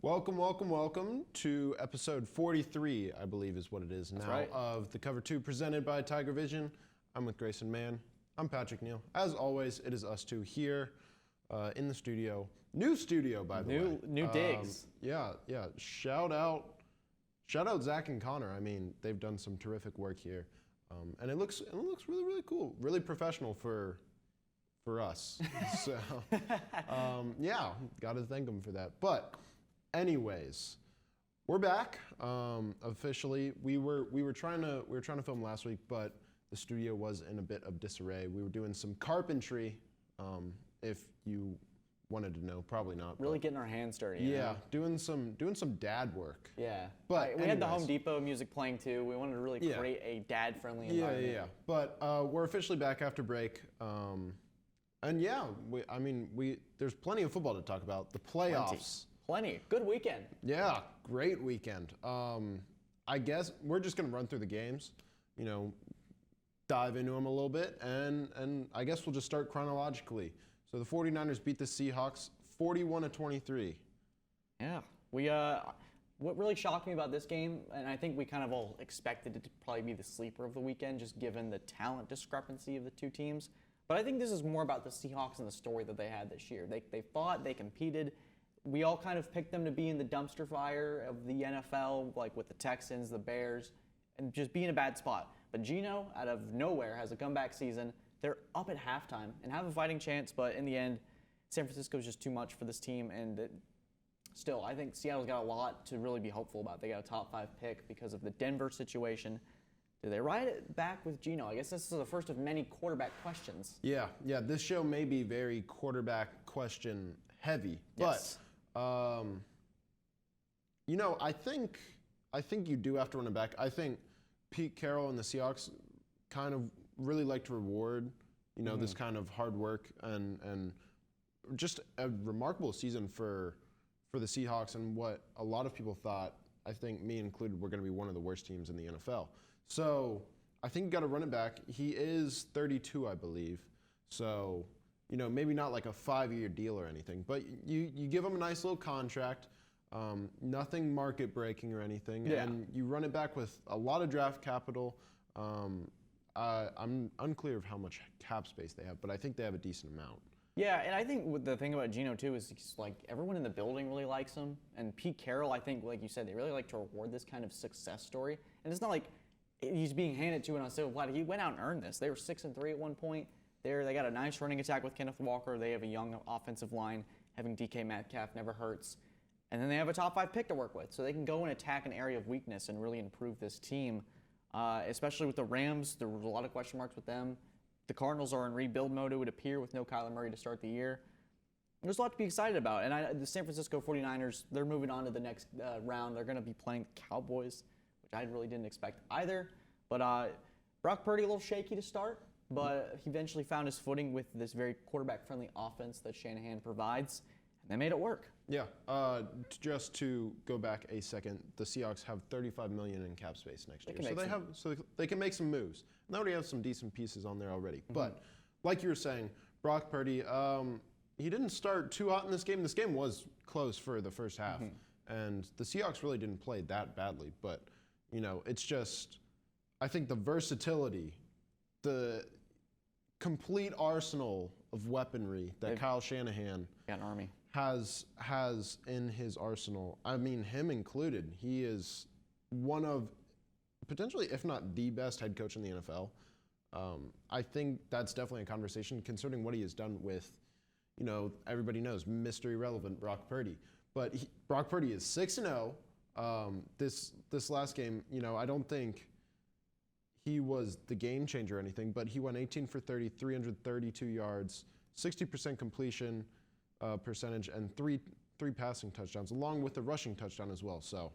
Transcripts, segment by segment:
Welcome to episode 43, I believe is what it is now, of the Cover 2 presented by Tigervision. I'm with Grayson Mann. I'm Patrick Neal. As always, it is us two here in the studio. New studio, by the way. New digs. Yeah. Shout out Zach and Connor. I mean, they've done some terrific work here. And it looks really, really cool. Really professional for us. So, yeah, got to thank them for that. But anyways, we're back officially. We were trying to film last week, but the studio was in a bit of disarray. We were doing some carpentry. If you wanted to know, probably not. Really getting our hands dirty. Yeah, doing some dad work. Yeah, but we had the Home Depot music playing too. We wanted to really create a dad-friendly environment. Yeah. But we're officially back after break. And yeah, there's plenty of football to talk about. The playoffs. Plenty. Good weekend. Yeah, great weekend. I guess we're just going to run through the games, dive into them a little bit, and I guess we'll just start chronologically. So the 49ers beat the Seahawks 41-23. Yeah. What really shocked me about this game, and I think we kind of all expected it to probably be the sleeper of the weekend, just given the talent discrepancy of the two teams. But I think this is more about the Seahawks and the story that they had this year. They fought, they competed. We all kind of picked them to be in the dumpster fire of the NFL, like with the Texans, the Bears, and just be in a bad spot. But Geno, out of nowhere, has a comeback season. They're up at halftime and have a fighting chance, but in the end, San Francisco's just too much for this team. And still, I think Seattle's got a lot to really be hopeful about. They got a top 5 pick because of the Denver situation. Do they ride it back with Geno? I guess this is the first of many quarterback questions. Yeah. This show may be very quarterback question heavy, yes. But I think you do have to run it back. I think Pete Carroll and the Seahawks kind of really like to reward, this kind of hard work and just a remarkable season for the Seahawks and what a lot of people thought, I think me included, were going to be one of the worst teams in the NFL. So I think you got to run it back. He is 32, I believe. So, maybe not like a 5-year deal or anything, but you give him a nice little contract, nothing market breaking or anything, and you run it back with a lot of draft capital. I'm unclear of how much cap space they have, but I think they have a decent amount. Yeah, and I think the thing about Geno too is everyone in the building really likes him, and Pete Carroll, I think, like you said, they really like to reward this kind of success story, and it's not like he's being handed to it on a silver platter. He went out and earned this. They were 6-3 at one point. They got a nice running attack with Kenneth Walker. They have a young offensive line. Having DK Metcalf never hurts. And then they have a top 5 pick to work with. So they can go and attack an area of weakness and really improve this team. Especially with the Rams, there was a lot of question marks with them. The Cardinals are in rebuild mode, it would appear, with no Kyler Murray to start the year. There's a lot to be excited about. And the San Francisco 49ers, they're moving on to the next round. They're going to be playing the Cowboys, which I really didn't expect either. But Brock Purdy, a little shaky to start, but he eventually found his footing with this very quarterback-friendly offense that Shanahan provides, and they made it work. Yeah. Just to go back a second, the Seahawks have $35 million in cap space next year, so they can make some moves. And they already have some decent pieces on there already. Mm-hmm. But like you were saying, Brock Purdy, he didn't start too hot in this game. This game was close for the first half, and the Seahawks really didn't play that badly. But it's just, I think the versatility, the complete arsenal of weaponry that Kyle Shanahan got an army. has in his arsenal. I mean, him included. He is one of potentially, if not the best head coach in the NFL. I think that's definitely a conversation concerning what he has done with, everybody knows Mr. Irrelevant Brock Purdy. But Brock Purdy is 6-0. This last game, I don't think he was the game changer or anything, but he went 18 for 30, 332 yards, 60% completion percentage, and three passing touchdowns, along with the rushing touchdown as well. So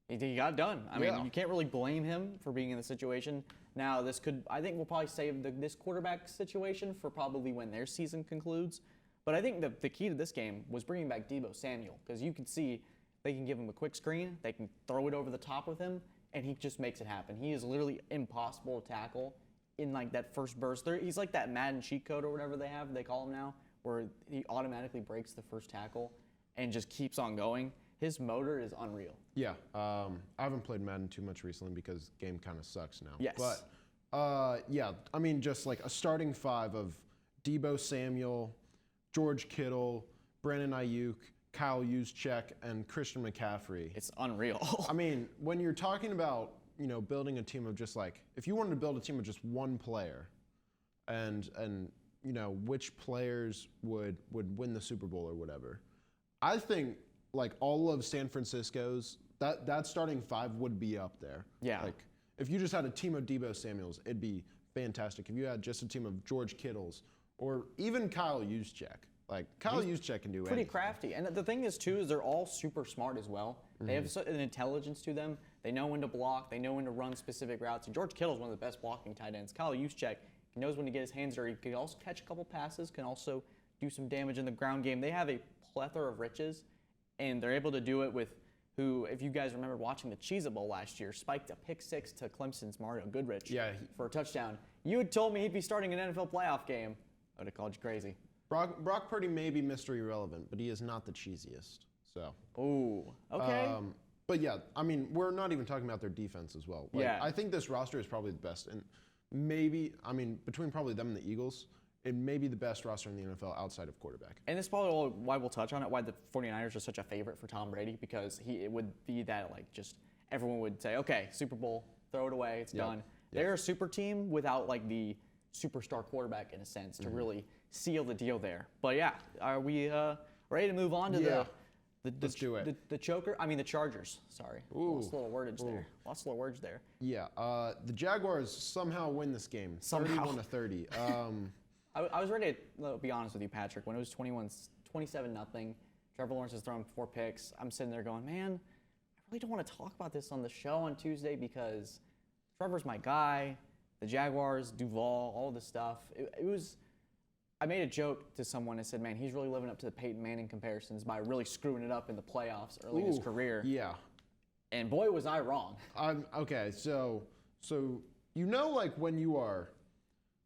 he got it done. I mean, you can't really blame him for being in the situation. Now, I think we'll probably save this quarterback situation for probably when their season concludes. But I think the key to this game was bringing back Deebo Samuel, because you can see they can give him a quick screen, they can throw it over the top with him, and he just makes it happen. He is literally impossible to tackle in that first burst. He's like that Madden cheat code or whatever they call him now, where he automatically breaks the first tackle. and just keeps on going. His motor is unreal. Yeah, I haven't played Madden too much recently because the game kind of sucks now. Yes. But yeah, I mean, just like a starting five of Debo Samuel, George Kittle, Brandon Ayuk, Kyle Juszczyk, and Christian McCaffrey. It's unreal. I mean, when you're talking about, building a team of just like, if you wanted to build a team of just one player, and which players would win the Super Bowl or whatever, I think like all of San Francisco's that starting five would be up there. Yeah. Like if you just had a team of Debo Samuels, it'd be fantastic. If you had just a team of George Kittles or even Kyle Juszczyk. Like Kyle Juszczyk can do Pretty anything. crafty. And the thing is, too, is they're all super smart as well. They have an intelligence to them. They know when to block. They know when to run specific routes. And George Kittle is one of the best blocking tight ends. Kyle Juszczyk, he knows when to get his hands dirty. He can also catch a couple passes, can also do some damage in the ground game. They have a plethora of riches, and they're able to do it with who, if you guys remember watching the Cheez-It Bowl last year, spiked a pick six to Clemson's Mario Goodrich for a touchdown. You had told me he'd be starting an NFL playoff game. I would have called you crazy. Brock Purdy may be Mr. Irrelevant, but he is not the cheesiest. So. Ooh, okay. But yeah, I mean, we're not even talking about their defense as well. Like, Yeah. I think this roster is probably the best, and maybe, I mean, between probably them and the Eagles, it may be the best roster in the NFL outside of quarterback. And this is probably why we'll touch on it, why the 49ers are such a favorite for Tom Brady, because it would be that, like, just everyone would say, okay, Super Bowl, throw it away, it's done. They're a super team without, like, the superstar quarterback, in a sense, to really seal the deal there. But, yeah, are we ready to move on to Let's do it. The choker? I mean, the Chargers. Sorry. Lost a little wordage there. Lost a little words there. Yeah, the Jaguars somehow win this game, Somehow. 31-30. I was ready to be honest with you, Patrick. When it was 27-0, Trevor Lawrence has thrown 4 picks. I'm sitting there going, man, I really don't want to talk about this on the show on Tuesday because Trevor's my guy. The Jaguars, Duval, all this stuff. It was. I made a joke to someone. I said, man, he's really living up to the Peyton Manning comparisons by really screwing it up in the playoffs early in his career. Yeah. And boy, was I wrong. Okay, so like when you are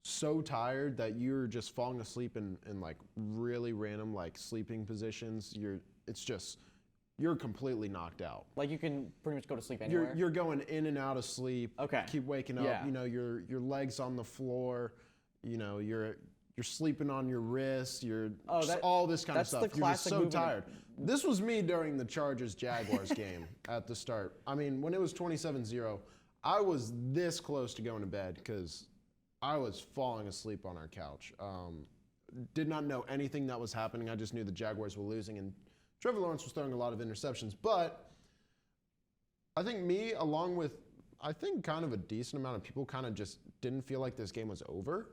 so tired that you're just falling asleep in like really random like sleeping positions, you're completely knocked out. Like you can pretty much go to sleep anywhere. You're going in and out of sleep. Okay. Keep waking up. Yeah. Your legs on the floor. You're sleeping on your wrists. All this kind of stuff. You're just so tired. This was me during the Chargers-Jaguars game at the start. I mean, when it was 27-0, I was this close to going to bed because I was falling asleep on our couch. Did not know anything that was happening. I just knew the Jaguars were losing, and Trevor Lawrence was throwing a lot of interceptions. But I think along with, I think kind of a decent amount of people kind of just didn't feel like this game was over.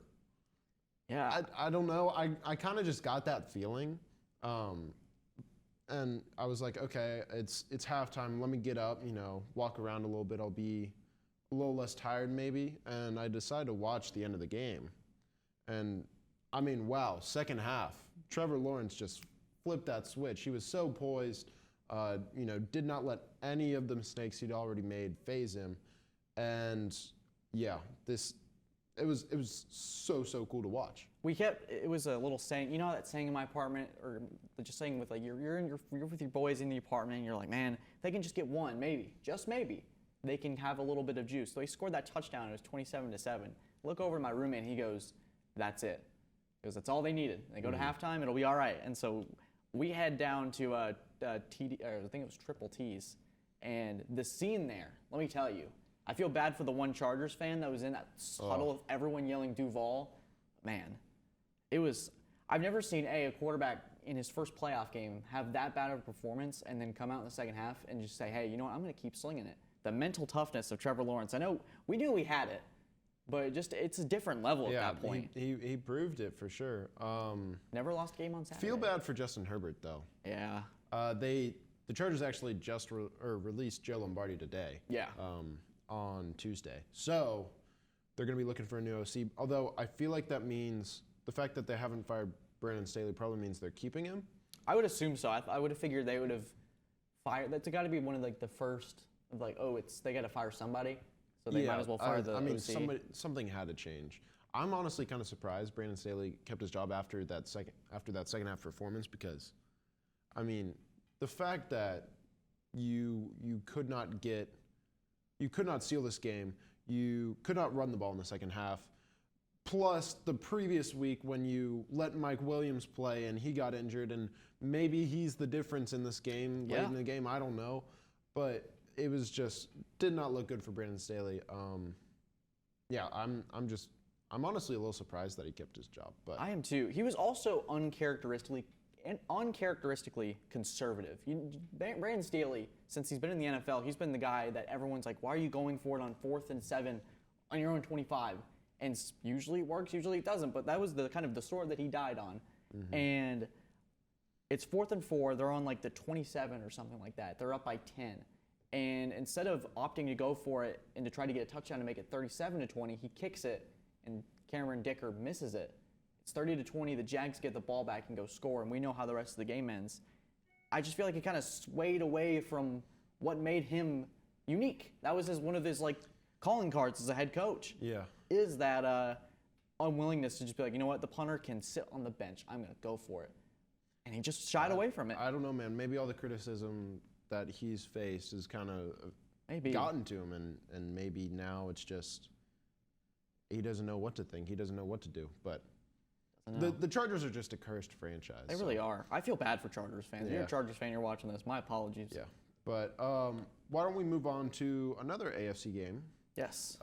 Yeah. I don't know. I kind of just got that feeling. And I was like, okay, it's halftime. Let me get up, walk around a little bit. I'll be a little less tired maybe. And I decided to watch the end of the game. And I mean, wow, second half, Trevor Lawrence just flipped that switch. He was so poised, did not let any of the mistakes he'd already made faze him. And yeah, it was so cool to watch. It was a little saying, that saying in my apartment, or just saying with like, you're with your boys in the apartment, and you're like, man, if they can just get one, maybe, just maybe, they can have a little bit of juice. So he scored that touchdown, it was 27-7. Look over at my roommate, and he goes, that's it. He goes, that's all they needed. They go to halftime, it'll be all right. And so we head down to TD, or I think it was Triple T's, and the scene there, let me tell you, I feel bad for the one Chargers fan that was in that huddle of everyone yelling Duval. Man, I've never seen a quarterback in his first playoff game have that bad of a performance and then come out in the second half and just say, hey, you know what, I'm going to keep slinging it. The mental toughness of Trevor Lawrence. I know we knew we had it, but it's a different level at that point. He proved it for sure. Never lost a game on Saturday. Feel bad for Justin Herbert, though. Yeah. The Chargers actually just released Joe Lombardi today. Yeah. On Tuesday. So they're going to be looking for a new OC. Although I feel like that means the fact that they haven't fired Brandon Staley probably means they're keeping him. I would assume so. I would have figured they would have fired. That's got to be one of like the first of like, they got to fire somebody. So they might as well fire the OC. Something had to change. I'm honestly kind of surprised Brandon Staley kept his job after that second half performance because, I mean, the fact that you could not seal this game, you could not run the ball in the second half. Plus the previous week when you let Mike Williams play and he got injured, and maybe he's the difference in this game late in the game. I don't know, but it was just did not look good for Brandon Staley. Yeah, I'm honestly a little surprised that he kept his job. But I am too. He was also uncharacteristically conservative. Brandon Staley, since he's been in the NFL, he's been the guy that everyone's like, why are you going for it on 4th and 7 on your own 25? And usually it works, usually it doesn't. But that was the kind of the sword that he died on. Mm-hmm. And it's 4th and 4. They're on like the 27 or something like that. They're up by 10. And instead of opting to go for it and to try to get a touchdown to make it 37-20, he kicks it, and Cameron Dicker misses it. It's 30-20. The Jags get the ball back and go score, and we know how the rest of the game ends. I just feel like he kind of swayed away from what made him unique. That was one of his like calling cards as a head coach. Yeah. Is that unwillingness to just be like, you know what, the punter can sit on the bench. I'm going to go for it. And he just shied away from it. I don't know, man. Maybe all the criticism that he's faced has kind of gotten to him, and maybe now it's just he doesn't know what to think. He doesn't know what to do. But the Chargers are just a cursed franchise. They really are. I feel bad for Chargers fans. If you're a Chargers fan, you're watching this. My apologies. Yeah. But why don't we move on to another AFC game? Yes.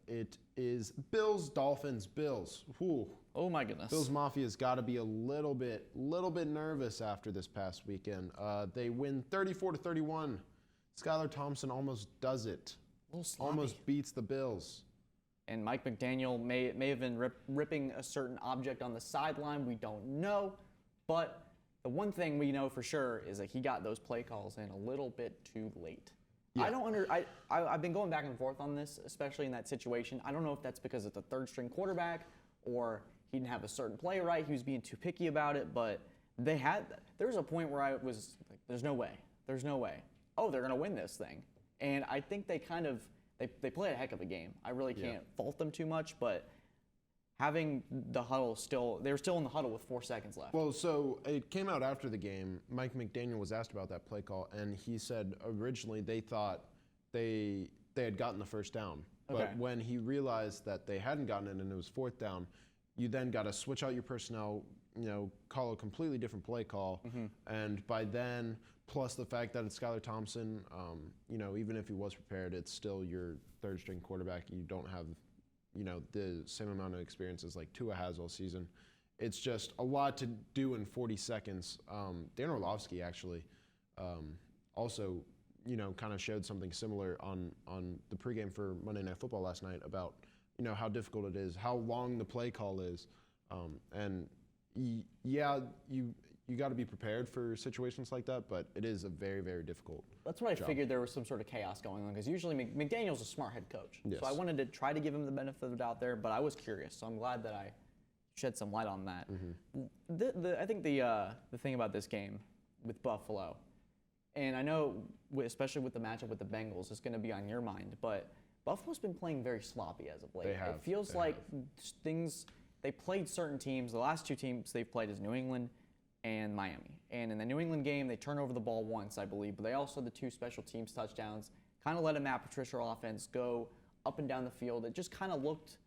It is Bills-Dolphins. Bills. Whew. Oh my goodness. Bills Mafia's got to be a little bit nervous after this past weekend. They win 34-31. Skylar Thompson almost does it. A little sloppy. Almost beats the Bills. And Mike McDaniel may have been ripping a certain object on the sideline. We don't know. But the one thing we know for sure is that he got those play calls in a little bit too late. Yeah. I've been going back and forth on this, especially in that situation. I don't know if that's because it's a third-string quarterback or he didn't have a certain play right. He was being too picky about it, but there was a point where I was like, there's no way. There's no way. Oh, they're going to win this thing. And I think they play a heck of a game. I really can't fault them too much, but having the huddle they were still in the huddle with 4 seconds left. Well, so it came out after the game. Mike McDaniel was asked about that play call, and he said originally they thought they had gotten the first down. Okay. But when he realized that they hadn't gotten it and it was 4th down, you then got to switch out your personnel, call a completely different play call. Mm-hmm. And by then, plus the fact that it's Skylar Thompson, even if he was prepared, it's still your third-string quarterback. You don't have, the same amount of experience as like Tua has all season. It's just a lot to do in 40 seconds. Dan Orlovsky actually also, kind of showed something similar on the pregame for Monday Night Football last night about, how difficult it is, how long the play call is. You got to be prepared for situations like that, but it is a very, very difficult That's what job. I figured there was some sort of chaos going on, because usually McDaniel's a smart head coach. Yes. So I wanted to try to give him the benefit of the doubt there, but I was curious, so I'm glad that I shed some light on that. Mm-hmm. I think the thing about this game with Buffalo, and I know especially with the matchup with the Bengals, is going to be on your mind, but Buffalo's been playing very sloppy as of late. They have. It feels like they played certain teams. The last two teams they've played is New England and Miami. And in the New England game, they turn over the ball once, I believe, but they also had the 2 special teams touchdowns, kind of let a Matt Patricia offense go up and down the field. It just kind of looked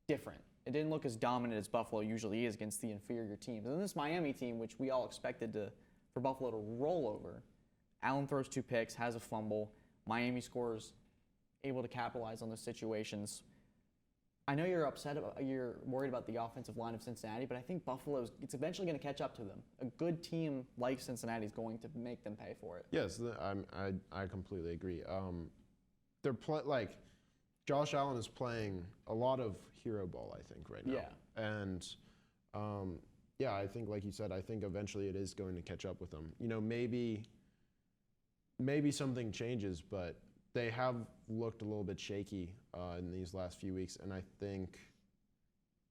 different. It didn't look as dominant as Buffalo usually is against the inferior teams. And this Miami team, which we all expected for Buffalo to roll over, Allen throws 2 picks, has a fumble. Miami scores, able to capitalize on those situations. I know you're you're worried about the offensive line of Cincinnati, but I think it's eventually going to catch up to them. A good team like Cincinnati is going to make them pay for it. Yes, I completely agree. Josh Allen is playing a lot of hero ball, I think, right now. Yeah. And I think, like you said, I think eventually it is going to catch up with them. Maybe something changes, but they have looked a little bit shaky in these last few weeks, and I think.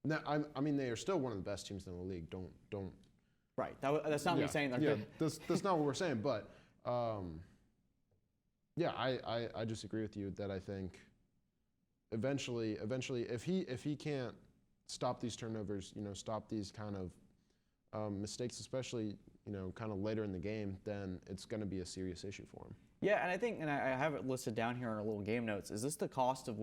They are still one of the best teams in the league. Don't. Right. That's not me saying they're good. That's not what we're saying. But I just agree with you that I think eventually, if he can't stop these turnovers, stop these kind of mistakes, especially kind of later in the game, then it's going to be a serious issue for him. Yeah, and I think, and I have it listed down here in our little game notes, is this the cost of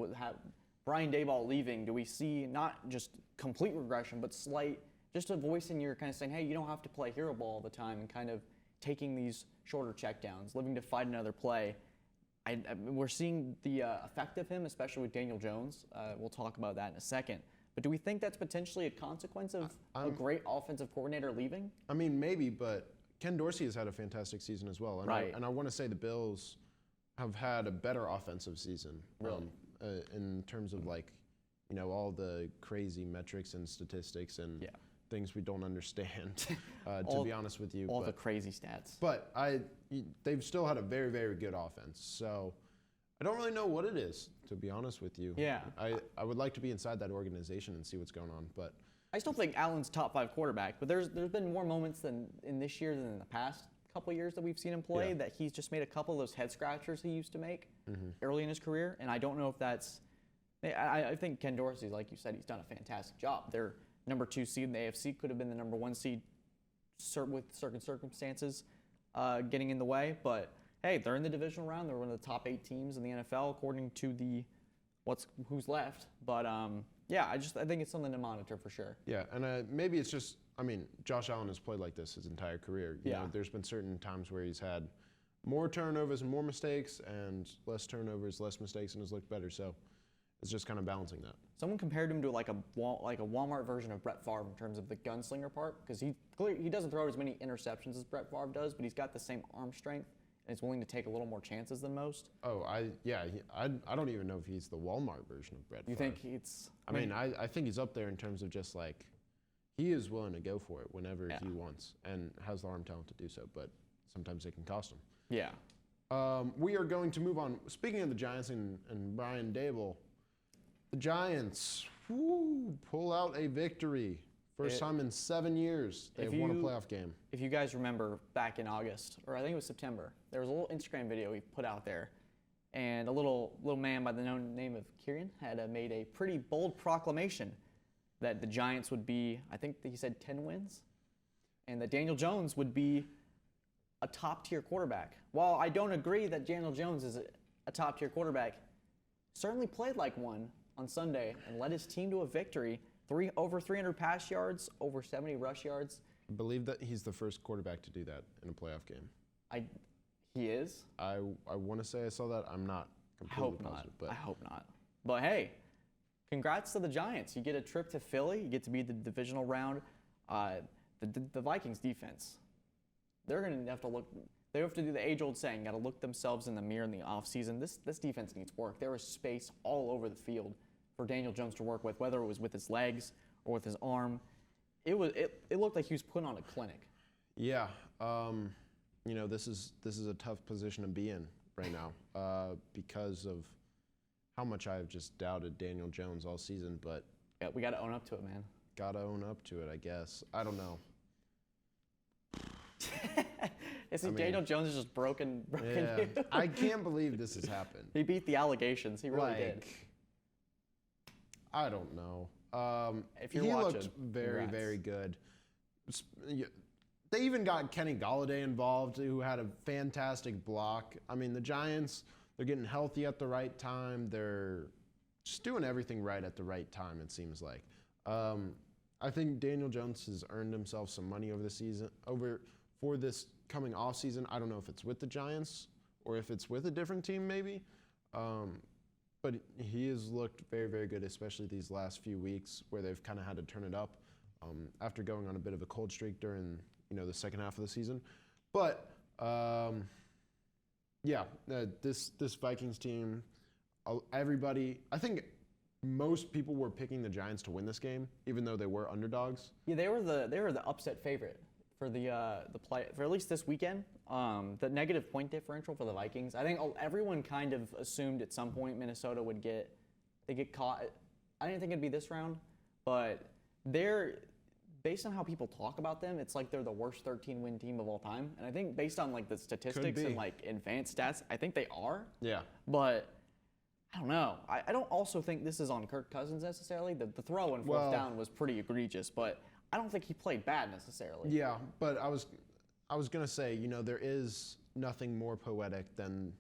Brian Daboll leaving? Do we see not just complete regression, but slight, just a voice in your kind of saying, hey, you don't have to play hero ball all the time, and kind of taking these shorter checkdowns, living to fight another play. We're seeing the effect of him, especially with Daniel Jones. We'll talk about that in a second. But do we think that's potentially a consequence of a great offensive coordinator leaving? I mean, maybe, but Ken Dorsey has had a fantastic season as well. And right. I want to say the Bills have had a better offensive season. Really? In terms of all the crazy metrics and statistics and things we don't understand, to be honest with you. All the crazy stats. But they've still had a very, very good offense. So I don't really know what it is, to be honest with you. Yeah. I would like to be inside that organization and see what's going on. But I still think Allen's top 5 quarterback, but there's been more moments than in this year than in the past couple years that we've seen him play that he's just made a couple of those head scratchers he used to make early in his career. And I don't know if that's I think Ken Dorsey, like you said, he's done a fantastic job. Their number 2 seed in the AFC could have been the number 1 seed with certain circumstances getting in the way. But hey, they're in the divisional round. They're one of the top 8 teams in the NFL according to who's left. But I think it's something to monitor for sure. Yeah, and maybe it's just, Josh Allen has played like this his entire career. You know, there's been certain times where he's had more turnovers and more mistakes, and less turnovers, less mistakes, and has looked better. So it's just kind of balancing that. Someone compared him to like a Walmart version of Brett Favre in terms of the gunslinger part, because he doesn't throw as many interceptions as Brett Favre does, but he's got the same arm strength and is willing to take a little more chances than most. Oh, I don't even know if he's the Walmart version of Brett Favre. You think it's? I think he's up there in terms of just he is willing to go for it whenever he wants and has the arm talent to do so, but sometimes it can cost him. Yeah. We are going to move on. Speaking of the Giants and Brian Daboll, the Giants pull out a victory. First time in 7 years they've won a playoff game. If you guys remember back in August, or I think it was September, there was a little Instagram video he put out there, and a little man by the name of Kieran had made a pretty bold proclamation that the Giants would be, I think he said 10 wins, and that Daniel Jones would be a top-tier quarterback. While I don't agree that Daniel Jones is a top-tier quarterback, certainly played like one on Sunday and led his team to a victory. Over 300 pass yards, over 70 rush yards. I believe that he's the first quarterback to do that in a playoff game. He is? I want to say I saw that. I'm not completely positive. But I hope not. But hey, congrats to the Giants. You get a trip to Philly. You get to be the divisional round. The Vikings defense, they're going to have to look. They have to do the age-old saying, got to look themselves in the mirror in the offseason. This defense needs work. There was space all over the field for Daniel Jones to work with, whether it was with his legs or with his arm. It looked like he was putting on a clinic. Yeah, this is a tough position to be in right now because of how much I've just doubted Daniel Jones all season. But yeah, we got to own up to it, man. Got to own up to it, I guess. I don't know. Daniel Jones is just broken yeah, you. I can't believe this has happened. He beat the allegations. He really did. I don't know. If you're he watching, looked very, congrats. very good. They even got Kenny Golladay involved, who had a fantastic block. The Giants, they're getting healthy at the right time. They're just doing everything right at the right time, it seems like. I think Daniel Jones has earned himself some money for this coming off season. I don't know if it's with the Giants or if it's with a different team, maybe. But he has looked very, very good, especially these last few weeks where they've kind of had to turn it up after going on a bit of a cold streak during the second half of the season. But this Vikings team, everybody, I think most people were picking the Giants to win this game, even though they were underdogs. Yeah, they were the upset favorite for the play for at least this weekend. The negative point differential for the Vikings. I think everyone kind of assumed at some point Minnesota would get caught. I didn't think it'd be this round, but based on how people talk about them, it's like they're the worst 13-win team of all time. And I think based on the statistics and advanced stats, I think they are. Yeah. But I don't know. I don't also think this is on Kirk Cousins necessarily. The throw and fourth down was pretty egregious, but I don't think he played bad necessarily. Yeah, but I was gonna say, there is nothing more poetic than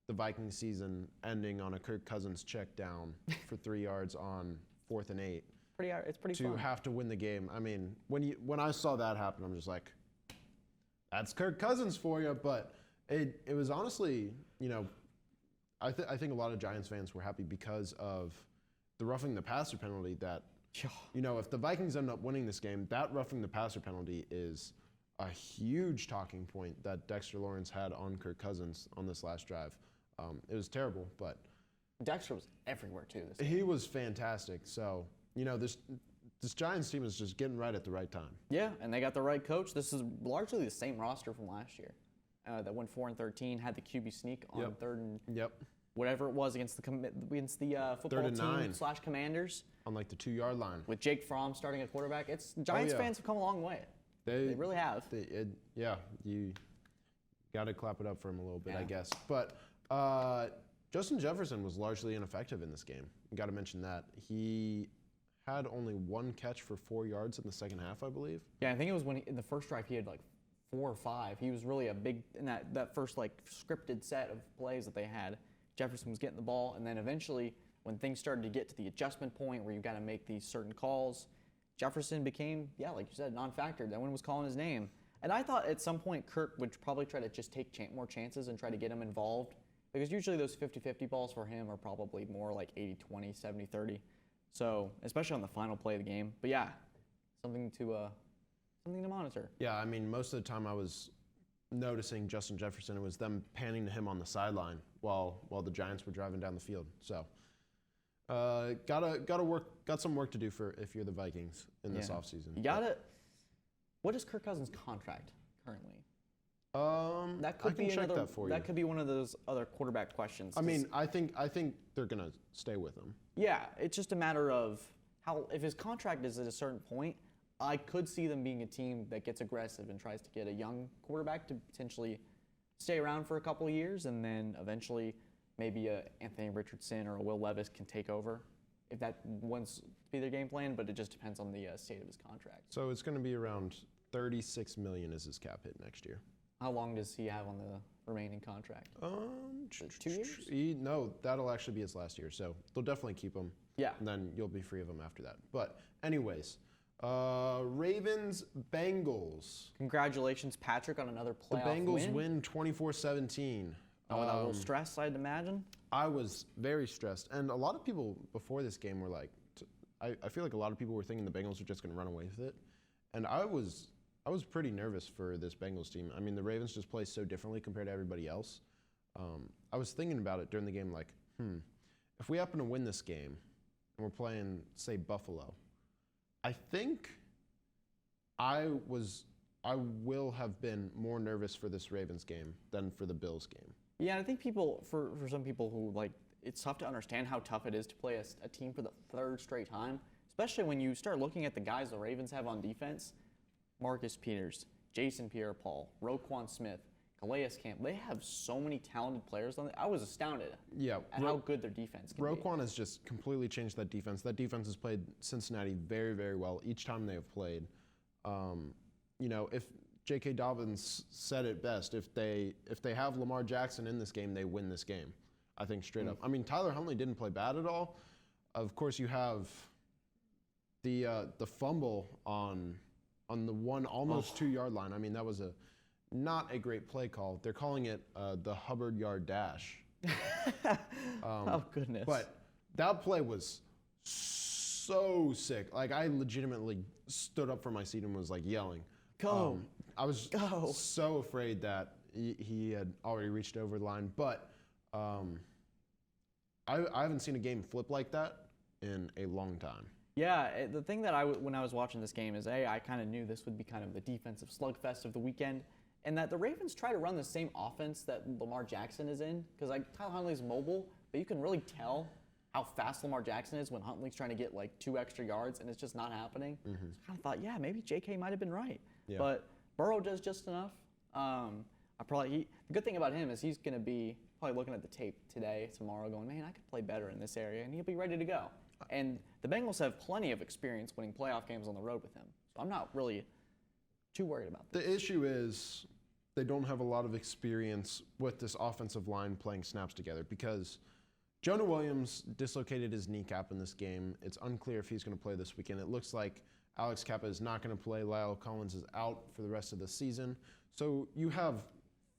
the Viking season ending on a Kirk Cousins check down for 3 yards on 4th and 8. It's pretty to fun. have to win the game. I mean, when I saw that happen, I'm just like, that's Kirk Cousins for you. But it was honestly, I think a lot of Giants fans were happy because of the roughing the passer penalty that, if the Vikings end up winning this game, that roughing the passer penalty is a huge talking point that Dexter Lawrence had on Kirk Cousins on this last drive. It was terrible, but Dexter was everywhere too. He was fantastic. So, this Giants team is just getting right at the right time. Yeah, and they got the right coach. This is largely the same roster from last year. That went 4-13, had the QB sneak on third and whatever it was against the football team / Commanders on like the 2-yard line with Jake Fromm starting at quarterback. Giants fans have come a long way. They really have. You got to clap it up for him a little bit, I guess. But Justin Jefferson was largely ineffective in this game. You got to mention that. He had only 1 catch for 4 yards in the second half, I believe. Yeah, I think it was when in the first drive he had like 4 or 5. He was really a big in that first like scripted set of plays that they had. Jefferson was getting the ball, and then eventually when things started to get to the adjustment point where you got to make these certain calls, Jefferson became, like you said, non-factor. No one was calling his name. And I thought at some point Kirk would probably try to just take more chances and try to get him involved, because usually those 50-50 balls for him are probably more like 80-20, 70-30. So, especially on the final play of the game. But yeah, something to monitor. Yeah, I mean, most of the time I was noticing Justin Jefferson, it was them panning to him on the sideline while the Giants were driving down the field. So, got some work to do for if you're the Vikings in this offseason. What is Kirk Cousins' contract currently? I can check that for you. That could be one of those other quarterback questions. I mean, I think they're gonna stay with him. Yeah, it's just a matter of if his contract is at a certain point, I could see them being a team that gets aggressive and tries to get a young quarterback to potentially stay around for a couple of years, and then eventually maybe a Anthony Richardson or a Will Levis can take over, if that wants to be their game plan. But it just depends on the state of his contract. So it's going to be around $36 million is his cap hit next year. How long does he have on the remaining contract? 2 years? No, that'll actually be his last year. So they'll definitely keep him. Yeah. And then you'll be free of him after that. But anyways, Ravens, Bengals. Congratulations, Patrick, on another playoff win. The Bengals win 24-17. With a little stress, I'd imagine. I was very stressed. And a lot of people before this game were like, I feel like a lot of people were thinking the Bengals were just going to run away with it. And I was pretty nervous for this Bengals team. I mean, the Ravens just play so differently compared to everybody else. I was thinking about it during the game, like, if we happen to win this game and we're playing, say, Buffalo, I think I will have been more nervous for this Ravens game than for the Bills game. Yeah, I think for some people who it's tough to understand how tough it is to play a team for the 3rd straight time, especially when you start looking at the guys the Ravens have on defense. Marcus Peters, Jason Pierre-Paul, Roquan Smith, Calais Camp. They have so many talented players on it. I was astounded at how good their defense can be. Roquan has just completely changed that defense. That defense has played Cincinnati very, very well each time they have played. If J.K. Dobbins said it best, if they have Lamar Jackson in this game, they win this game. I think straight up. I mean, Tyler Huntley didn't play bad at all. Of course, you have the fumble on the one almost 2-yard line. I mean, that was not a great play call. They're calling it the Hubbard yard dash. Oh, goodness. But that play was so sick. Like, I legitimately stood up from my seat and was like yelling. Go. I was so afraid that he had already reached over the line. But I haven't seen a game flip like that in a long time. Yeah, the thing that when I was watching this game is, I kind of knew this would be kind of the defensive slugfest of the weekend, and that the Ravens try to run the same offense that Lamar Jackson is in, because Tyler Huntley's mobile, but you can really tell how fast Lamar Jackson is when Huntley's trying to get 2 extra yards, and it's just not happening. So I kind of thought, maybe J.K. might have been right, but Burrow does just enough. The good thing about him is he's going to be probably looking at the tape today, tomorrow, going, man, I could play better in this area, and he'll be ready to go. And the Bengals have plenty of experience winning playoff games on the road with him. So I'm not really too worried about this. The issue is they don't have a lot of experience with this offensive line playing snaps together because Jonah Williams dislocated his kneecap in this game. It's unclear if he's going to play this weekend. It looks like Alex Kappa is not going to play. Lyle Collins is out for the rest of the season. So you have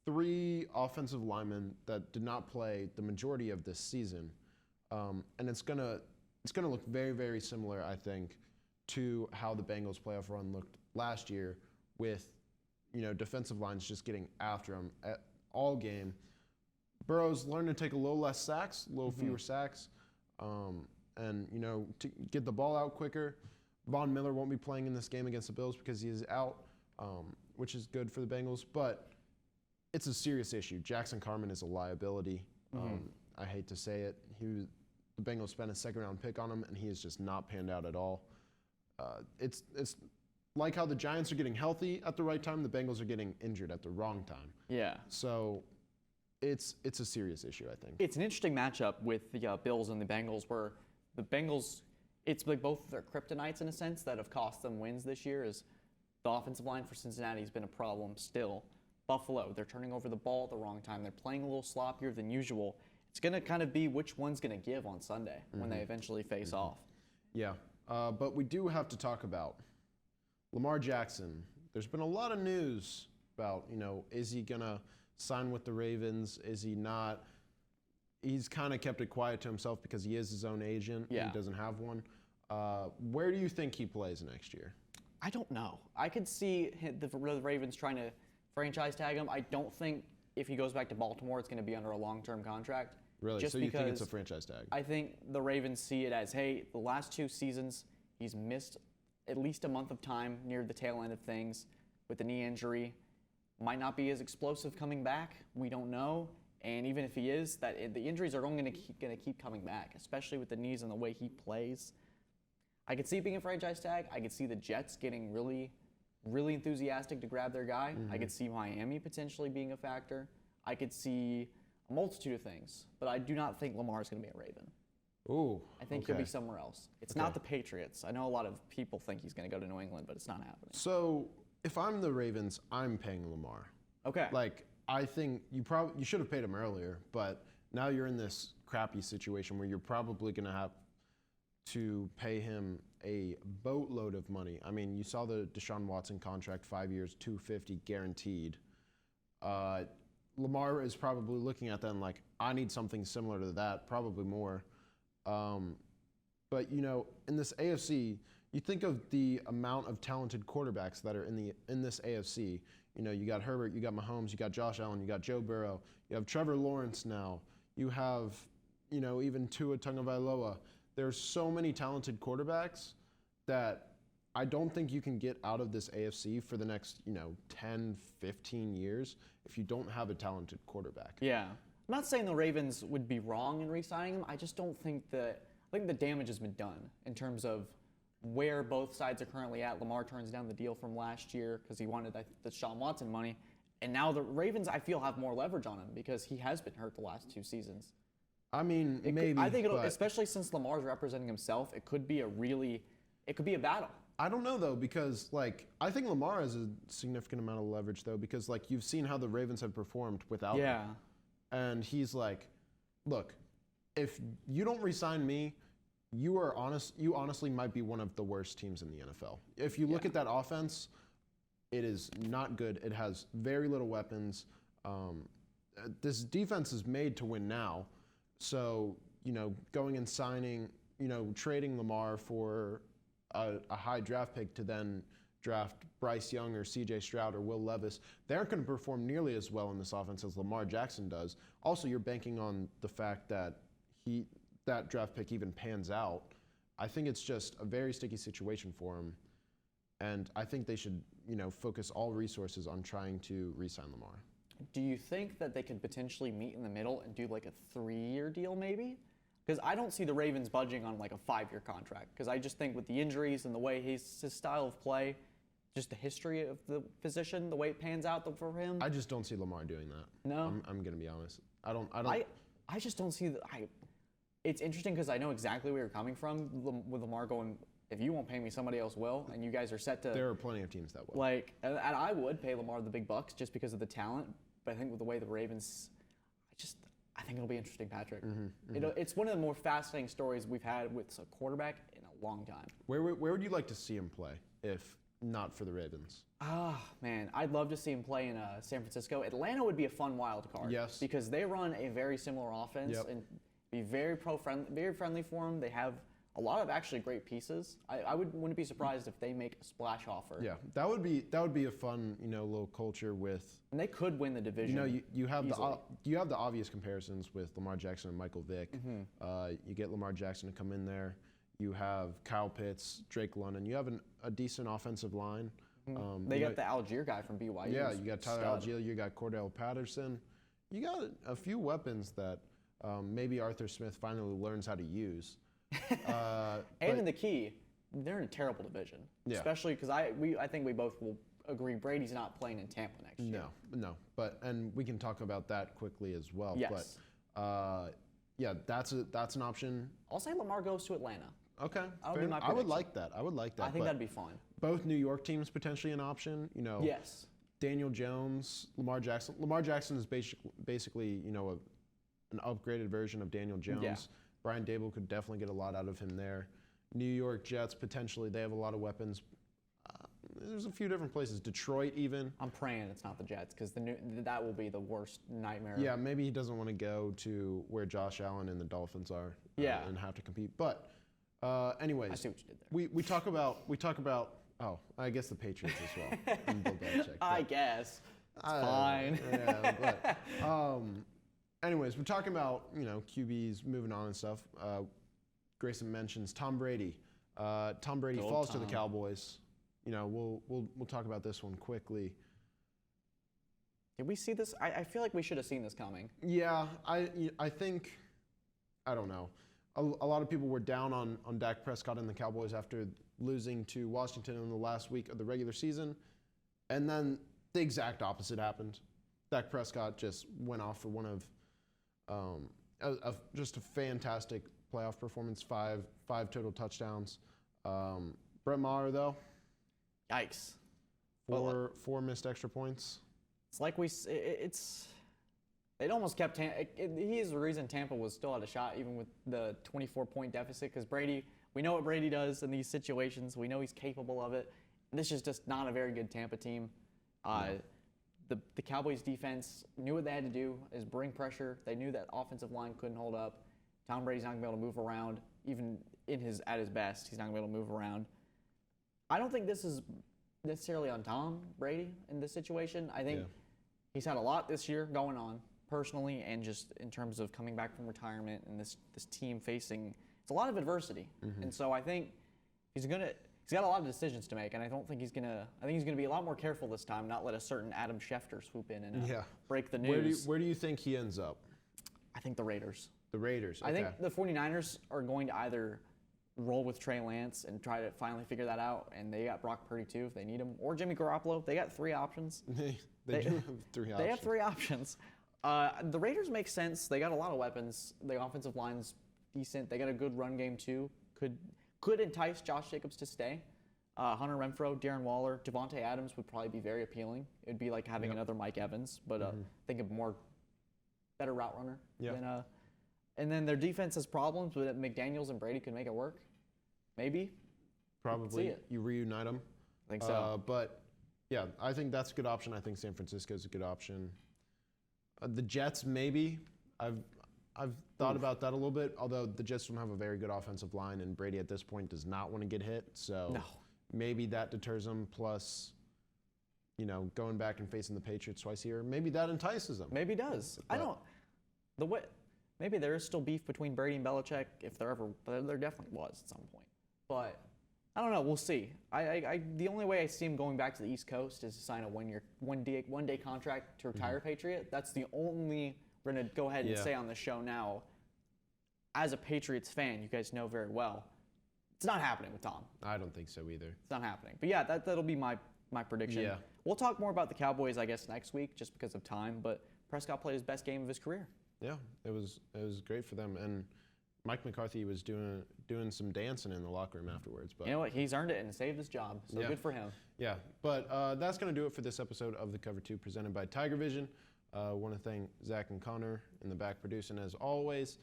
3 offensive linemen that did not play the majority of this season, and it's gonna look very, very similar, I think, to how the Bengals playoff run looked last year, with defensive lines just getting after him all game. Burrow's learned to take a little less sacks, a little fewer sacks, and to get the ball out quicker. Von Miller won't be playing in this game against the Bills because he is out, which is good for the Bengals, but it's a serious issue. Jackson Carman is a liability. I hate to say it. The Bengals spent a second-round pick on him, and he has just not panned out at all. It's like how the Giants are getting healthy at the right time, the Bengals are getting injured at the wrong time. Yeah. So it's a serious issue, I think. It's an interesting matchup with the Bills and the Bengals, where the Bengals, it's like both of their kryptonites in a sense that have cost them wins this year. Is the offensive line for Cincinnati has been a problem still. Buffalo, they're turning over the ball at the wrong time. They're playing a little sloppier than usual. It's going to kind of be which one's going to give on Sunday when they eventually face off. Yeah, but we do have to talk about Lamar Jackson. There's been a lot of news about, is he going to sign with the Ravens? Is he not? He's kind of kept it quiet to himself because he is his own agent. Yeah. He doesn't have one. Where do you think he plays next year? I don't know. I could see the Ravens trying to franchise tag him. I don't think if he goes back to Baltimore, it's going to be under a long-term contract. Really? Just so you think it's a because franchise tag? I think the Ravens see it as, hey, the last 2 seasons, he's missed at least a month of time near the tail end of things with the knee injury. Might not be as explosive coming back. We don't know. And even if he is, the injuries are going to keep coming back, especially with the knees and the way he plays. I could see it being a franchise tag. I could see the Jets getting really, really enthusiastic to grab their guy. I could see Miami potentially being a factor. I could see a multitude of things, but I do not think Lamar is going to be a Raven. Ooh. I think he'll be somewhere else. It's not the Patriots. I know a lot of people think he's going to go to New England, but it's not happening. So if I'm the Ravens, I'm paying Lamar. Okay. I think you should have paid him earlier, but now you're in this crappy situation where you're probably going to have to pay him a boatload of money. I mean, you saw the Deshaun Watson contract, 5 years, $250 guaranteed. Lamar is probably looking at that and like, I need something similar to that, probably more. But in this AFC, you think of the amount of talented quarterbacks that are in this AFC. You got Herbert, you got Mahomes, you got Josh Allen, you got Joe Burrow, you have Trevor Lawrence now, you have even Tua Tagovailoa. There's so many talented quarterbacks that I don't think you can get out of this AFC for the next 10, 15 years if you don't have a talented quarterback. Yeah. I'm not saying the Ravens would be wrong in re-signing him. I just don't think I think the damage has been done in terms of where both sides are currently at. Lamar turns down the deal from last year because he wanted the Deshaun Watson money. And now the Ravens, I feel, have more leverage on him because he has been hurt the last 2 seasons. I mean, maybe. I think especially since Lamar's representing himself, it could be a battle. I don't know though, because I think Lamar has a significant amount of leverage though, because you've seen how the Ravens have performed without him. And he's like, look, if you don't re-sign me, you honestly might be one of the worst teams in the NFL. If you look at that offense, it is not good. It has very little weapons. This defense is made to win now. So, going and signing, trading Lamar for a high draft pick to then draft Bryce Young or CJ Stroud or Will Levis, they aren't going to perform nearly as well in this offense as Lamar Jackson does. Also, you're banking on the fact that that draft pick even pans out. I think it's just a very sticky situation for him. And I think they should, focus all resources on trying to re-sign Lamar. Do you think that they could potentially meet in the middle and do a 3-year deal maybe? Because I don't see the Ravens budging on a 5-year contract. Because I just think with the injuries and the way his style of play, just the history of the position, the way it pans out for him. I just don't see Lamar doing that. No, I'm gonna be honest. I just don't see It's interesting because I know exactly where you're coming from with Lamar going if you won't pay me, somebody else will, and you guys are set to There are plenty of teams that will. like, and I would pay Lamar the big bucks just because of the talent, but I think with the way the Ravens, I think it'll be interesting, Patrick. It's one of the more fascinating stories we've had with a quarterback in a long time. Where would you like to see him play if not for the Ravens? Man, I'd love to see him play in San Francisco. Atlanta would be a fun wild card. Yes. Because they run a very similar offense Yep. and be very very friendly for him. They have a lot of actually great pieces. I wouldn't be surprised if they make a splash offer. Yeah, that would be a fun, little culture with. And they could win the division. You have easily. you have the obvious comparisons with Lamar Jackson and Michael Vick. Mm-hmm. You get Lamar Jackson to come in there. You have Kyle Pitts, Drake London. You have a decent offensive line. They got the Algier guy from BYU. Yeah, you got Tyler Algier. You got Cordell Patterson. You got a few weapons that maybe Arthur Smith finally learns how to use. And in the key, they're in a terrible division. Yeah. Especially because I think we both will agree Brady's not playing in Tampa next year. No. And we can talk about that quickly as well. Yes. But yeah, that's an option. I'll say Lamar goes to Atlanta. Okay. That would be my I would prediction. like that. I would like that. I think but that'd be fun. both New York teams potentially an option. Yes. Daniel Jones, Lamar Jackson. Lamar Jackson is basically an upgraded version of Daniel Jones. Yeah. Brian Dable could definitely get a lot out of him there. New York Jets potentially, they have a lot of weapons. There's a few different places. Detroit even. I'm praying it's not the Jets because that will be the worst nightmare. Yeah, maybe he doesn't want to go to where Josh Allen and the Dolphins are. Yeah. And have to compete. But anyways, I see what you did there. we talk about. Oh, I guess the Patriots as well. And Bill Belichick, I but- guess. It's fine. Yeah, but anyways, we're talking about QBs moving on and stuff. Grayson mentions Tom Brady. Tom Brady Go falls to Tom. the Cowboys. We'll talk about this one quickly. Did we see this? I feel like we should have seen this coming. Yeah, I think I don't know. A lot of people were down on Dak Prescott and the Cowboys after losing to Washington in the last week of the regular season, and then the exact opposite happened. Dak Prescott just went off for one of just a fantastic playoff performance, five total touchdowns. Brett Maher though, Yikes. four missed extra points. It's like it almost kept he is the reason Tampa was still at a shot even with the 24-point deficit because Brady, we know what Brady does in these situations. We know he's capable of it. This is just not a very good Tampa team. The Cowboys defense knew what they had to do is bring pressure. They knew that offensive line couldn't hold up. Tom Brady's not going to be able to move around. Even at his best, he's not going to be able to move around. I don't think this is necessarily on Tom Brady in this situation. I think he's had a lot this year going on personally and just in terms of coming back from retirement and this team facing it's a lot of adversity. And so I think he's got a lot of decisions to make, and I think he's gonna be a lot more careful this time, not let a certain Adam Schefter swoop in and break the news. Where do you think he ends up? I think the Raiders. The Raiders. Okay. I think the 49ers are going to either roll with Trey Lance and try to finally figure that out, and they got Brock Purdy too if they need him, or Jimmy Garoppolo. They got three options. They do have three options. They have three options. The Raiders make sense. They got a lot of weapons. The offensive line's decent. They got a good run game too. Could entice Josh Jacobs to stay. Hunter Renfrow, Darren Waller, Devontae Adams would probably be very appealing. It'd be like having another Mike Evans, but think of better route runner. Yeah. And then their defense has problems, but McDaniels and Brady could make it work. Maybe. Probably. see it. You reunite them. I think so. But yeah, I think that's a good option. I think San Francisco is a good option. The Jets, maybe. I've thought about that a little bit, although the Jets don't have a very good offensive line, and Brady at this point does not want to get hit. So maybe that deters him. Plus, going back and facing the Patriots twice a year, maybe that entices them. Maybe it does. Maybe there is still beef between Brady and Belichick if there definitely was at some point. But I don't know. We'll see. The only way I see him going back to the East Coast is to sign a one day contract to retire Patriot. That's the only. We're gonna go ahead and say on the show now. As a Patriots fan, you guys know very well, it's not happening with Tom. I don't think so either. It's not happening. But yeah, that'll be my prediction. Yeah. We'll talk more about the Cowboys, I guess, next week, just because of time. But Prescott played his best game of his career. Yeah, it was great for them, and Mike McCarthy was doing some dancing in the locker room afterwards. But You know what? He's earned it and saved his job. So Yeah. good for him. yeah, but that's going to do it for this episode of The Cover 2 presented by Tigervision. Want to thank Zach and Connor in the back producing as always.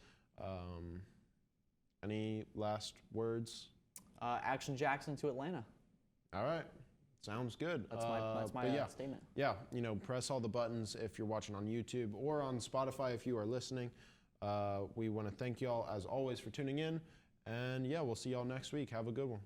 Any last words? Action Jackson to Atlanta. All right. Sounds good. That's my but yeah, statement. Yeah, press all the buttons if you're watching on YouTube or on Spotify if you are listening. We want to thank y'all as always for tuning in. And yeah, we'll see y'all next week. Have a good one.